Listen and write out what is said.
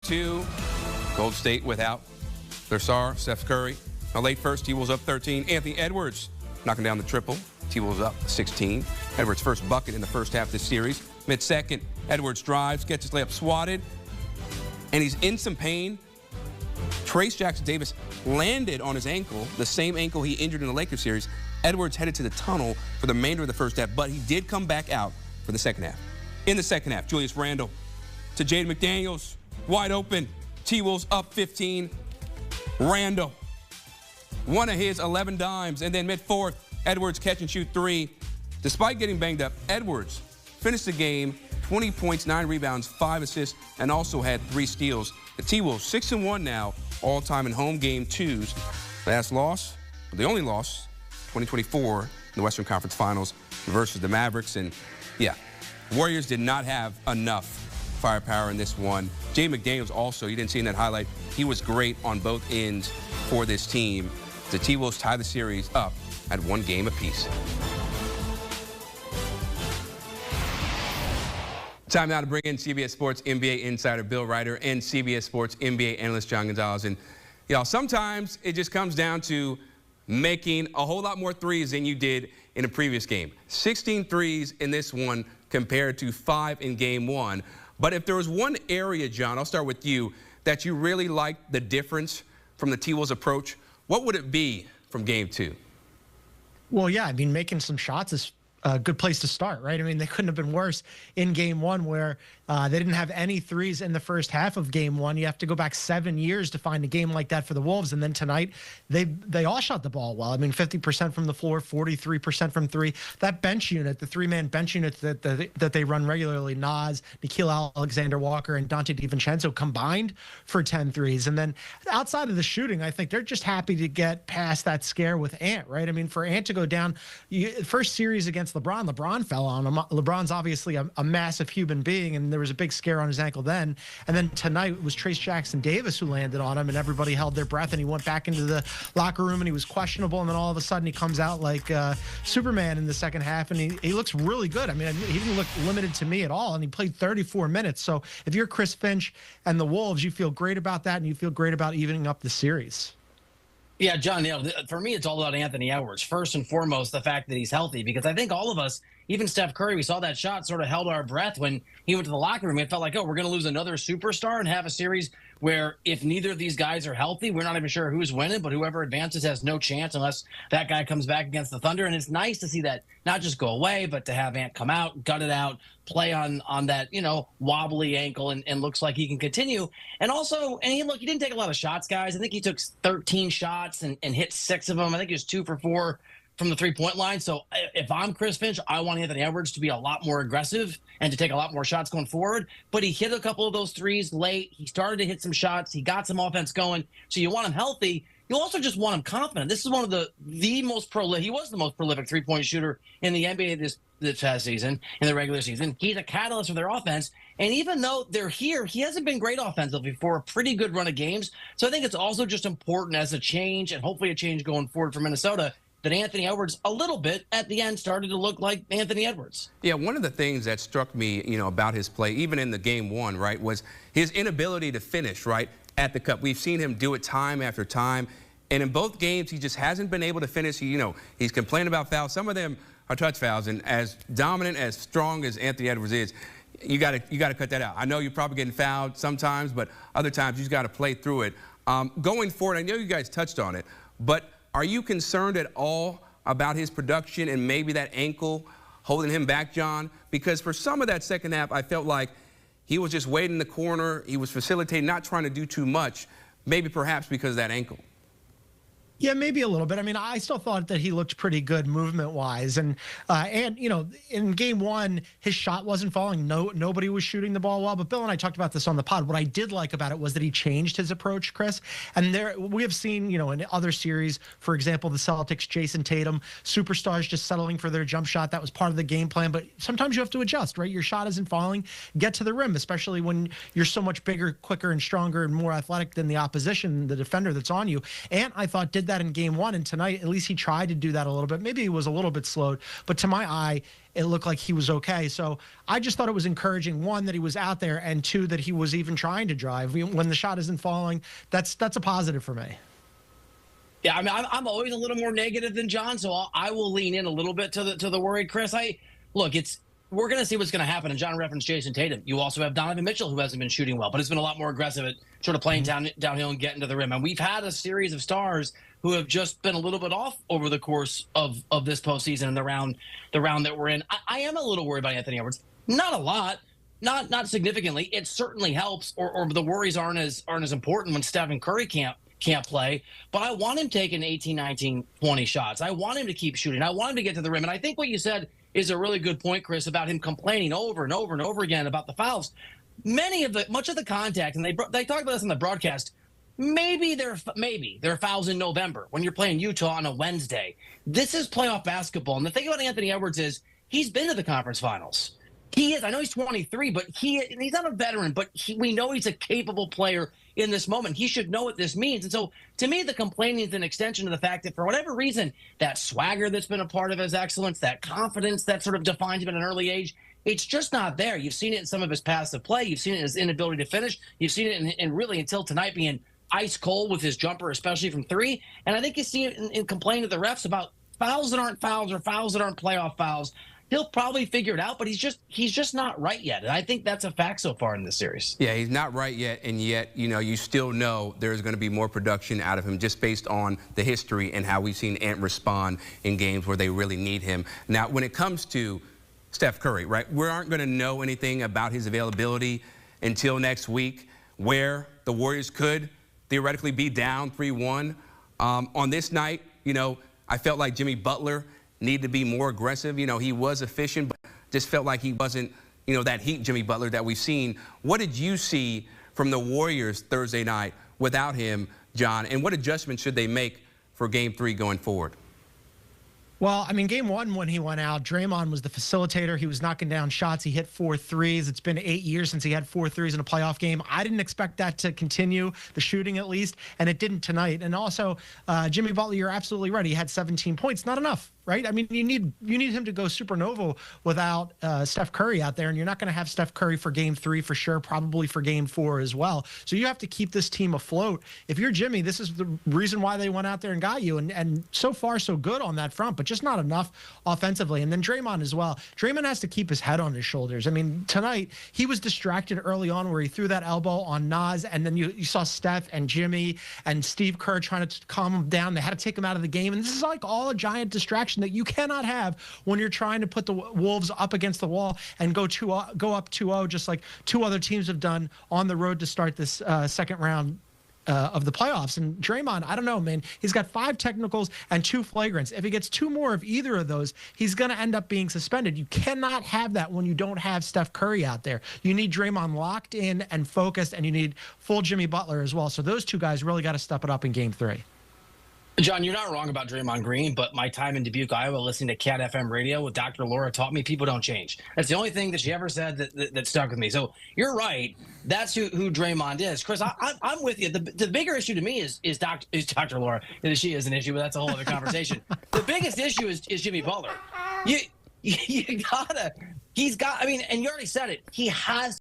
2. Gold State without their star, Steph Curry. Now late first, T-Wolves up 13. Anthony Edwards knocking down the triple. T-Wolves up 16. Edwards' first bucket in the first half of this series. Mid-second, Edwards drives, gets his layup swatted, and he's in some pain. Trayce Jackson-Davis landed on his ankle, the same ankle he injured in the Lakers series. Edwards headed to the tunnel for the remainder of the first half, but he did come back out for the second half. In the second half, Julius Randle to Jaden McDaniels, wide open. T-Wolves up 15. Randle, one of his 11 dimes, and then mid-fourth, Edwards catch and shoot 3. Despite getting banged up, Edwards finished the game 20 points, 9 rebounds, 5 assists, and also had 3 steals. The T-Wolves 6-1 now, all-time in home game 2s. Last loss, the only loss, 2024 in the Western Conference Finals versus the Mavericks. And yeah, Warriors did not have enough firepower in this one. Jaden McDaniels also, you didn't see in that highlight, he was great on both ends for this team. The T-Wolves tie the series up at 1 game apiece. Time now to bring in CBS Sports NBA insider Bill Ryder and CBS Sports NBA analyst John Gonzalez. And y'all, sometimes it just comes down to making a whole lot more threes than you did in a previous game. 16 threes in this one compared to 5 in game 1. But if there was one area, John, I'll start with you, that you really liked the difference from the T-Wolves approach, what would it be from game 2? Well, yeah, I mean, making some shots is a good place to start, right? I mean, they couldn't have been worse in game 1 where they didn't have any threes in the first half of game 1. You have to go back 7 years to find a game like that for the Wolves. And then tonight, they all shot the ball well. I mean, 50% from the floor, 43% from 3. That bench unit, the 3-man bench unit that they run regularly, Nas, Nickeil Alexander-Walker, and Dante DiVincenzo combined for 10 threes. And then outside of the shooting, I think they're just happy to get past that scare with Ant, right? I mean, for Ant to go down, first series against LeBron fell on him. LeBron's obviously a massive human being, and there was a big scare on his ankle then. And then tonight it was Trayce Jackson-Davis who landed on him, and everybody held their breath, and he went back into the locker room, and he was questionable, and then all of a sudden he comes out like Superman in the second half, and he looks really good. I mean, he didn't look limited to me at all, and he played 34 minutes. So if you're Chris Finch and the Wolves, you feel great about that, and you feel great about evening up the series. Yeah, John, for me, it's all about Anthony Edwards. First and foremost, the fact that he's healthy, because I think all of us, even Steph Curry, we saw that shot, sort of held our breath when he went to the locker room. It felt like, oh, we're going to lose another superstar and have a series where if neither of these guys are healthy, we're not even sure who's winning, but whoever advances has no chance unless that guy comes back against the Thunder. And it's nice to see that not just go away, but to have Ant come out, gut it out, play on that, wobbly ankle, and looks like he can continue. And also, he didn't take a lot of shots, guys. I think he took 13 shots and hit 6 of them. I think he was 2 for 4 from the three-point line. So if I'm Chris Finch, I want Anthony Edwards to be a lot more aggressive and to take a lot more shots going forward. But he hit a couple of those threes late. He started to hit some shots. He got some offense going. So you want him healthy. You also just want him confident. This is one of the most prolific. He was the most prolific three-point shooter in the NBA this past season, in the regular season. He's a catalyst for their offense. And even though they're here, he hasn't been great offensively for a pretty good run of games. So I think it's also just important as a change, and hopefully a change going forward for Minnesota, that Anthony Edwards a little bit at the end started to look like Anthony Edwards. Yeah, one of the things that struck me, about his play, even in the game 1, right, was his inability to finish, right, at the cup. We've seen him do it time after time, and in both games, he just hasn't been able to finish. He's complaining about fouls. Some of them are touch fouls, and as dominant, as strong as Anthony Edwards is, you got to cut that out. I know you're probably getting fouled sometimes, but other times you just got to play through it. Going forward, I know you guys touched on it, but are you concerned at all about his production and maybe that ankle holding him back, John? Because for some of that second half, I felt like he was just waiting in the corner. He was facilitating, not trying to do too much, maybe perhaps because of that ankle. Yeah, maybe a little bit. I mean, I still thought that he looked pretty good movement-wise. And in game 1, his shot wasn't falling. Nobody was shooting the ball well. But Bill and I talked about this on the pod. What I did like about it was that he changed his approach, Chris. And we have seen, in other series, for example, the Celtics, Jason Tatum, superstars just settling for their jump shot. That was part of the game plan. But sometimes you have to adjust, right? Your shot isn't falling. Get to the rim, especially when you're so much bigger, quicker, and stronger and more athletic than the opposition, the defender that's on you. And I thought did that in game one, and tonight, at least he tried to do that a little bit. Maybe he was a little bit slowed, but to my eye, it looked like he was okay. So I just thought it was encouraging, one, that he was out there, and two, that he was even trying to drive. When the shot isn't falling, that's a positive for me. Yeah, I mean, I'm always a little more negative than John, so I will lean in a little bit to the worried Chris. We're going to see what's going to happen. And John referenced Jason Tatum. You also have Donovan Mitchell, who hasn't been shooting well, but has been a lot more aggressive at sort of playing downhill and getting to the rim. And we've had a series of stars who have just been a little bit off over the course of this postseason and the round that we're in. I am a little worried about Anthony Edwards. Not a lot, not significantly. It certainly helps, or the worries aren't as important when Stephen Curry can't play. But I want him taking 18, 19, 20 shots. I want him to keep shooting. I want him to get to the rim. And I think what you said is a really good point, Chris, about him complaining over and over and over again about the fouls. Much of the contact, and they talked about this in the broadcast, maybe they're fouls in November when you're playing Utah on a Wednesday. This is playoff basketball. And the thing about Anthony Edwards is he's been to the conference finals. He is. I know he's 23, but he's not a veteran, but we know he's a capable player in this moment. He should know what this means. And so, to me, the complaining is an extension of the fact that for whatever reason, that swagger that's been a part of his excellence, that confidence that sort of defines him at an early age, it's just not there. You've seen it in some of his passive play. You've seen it in his inability to finish. You've seen it in really until tonight being ice cold with his jumper, especially from three. And I think you see it in complaining to the refs about fouls that aren't fouls or fouls that aren't playoff fouls. He'll probably figure it out, but he's just not right yet. And I think that's a fact so far in this series. Yeah, he's not right yet, and yet, you still know there's going to be more production out of him just based on the history and how we've seen Ant respond in games where they really need him. Now, when it comes to Steph Curry, right, we aren't going to know anything about his availability until next week, where the Warriors could theoretically be down 3-1. On this night, I felt like Jimmy Butler need to be more aggressive. He was efficient, but just felt like he wasn't, that Heat Jimmy Butler that we've seen. What did you see from the Warriors Thursday night without him, John? And what adjustments should they make for Game 3 going forward? Well, I mean, game one, when he went out, Draymond was the facilitator. He was knocking down shots. He hit 4 threes. It's been 8 years since he had 4 threes in a playoff game. I didn't expect that to continue, the shooting at least, and it didn't tonight. And also, Jimmy Butler, you're absolutely right. He had 17 points. Not enough, right? I mean, you need him to go supernova without Steph Curry out there, and you're not going to have Steph Curry for game 3 for sure, probably for game 4 as well. So you have to keep this team afloat. If you're Jimmy, this is the reason why they went out there and got you. And so far, so good on that front, but just not enough offensively. And then Draymond as well. Draymond has to keep his head on his shoulders. I mean, tonight, he was distracted early on where he threw that elbow on Nas, and then you saw Steph and Jimmy and Steve Kerr trying to calm him down. They had to take him out of the game. And this is like all a giant distraction that you cannot have when you're trying to put the Wolves up against the wall and go up 2-0, just like 2 other teams have done on the road to start this second round of the playoffs. And Draymond, I don't know, man. He's got 5 technicals and 2 flagrants. If he gets 2 more of either of those, he's going to end up being suspended. You cannot have that when you don't have Steph Curry out there. You need Draymond locked in and focused, and you need full Jimmy Butler as well. So those 2 guys really got to step it up in game 3. John, you're not wrong about Draymond Green, but my time in Dubuque, Iowa, listening to Cat FM radio with Dr. Laura taught me people don't change. That's the only thing that she ever said that stuck with me. So you're right. That's who Draymond is. Chris, I'm with you. The bigger issue to me is Dr. Laura. She is an issue, but that's a whole other conversation. The biggest issue is Jimmy Butler. You gotta. He's got. I mean, and you already said it. He has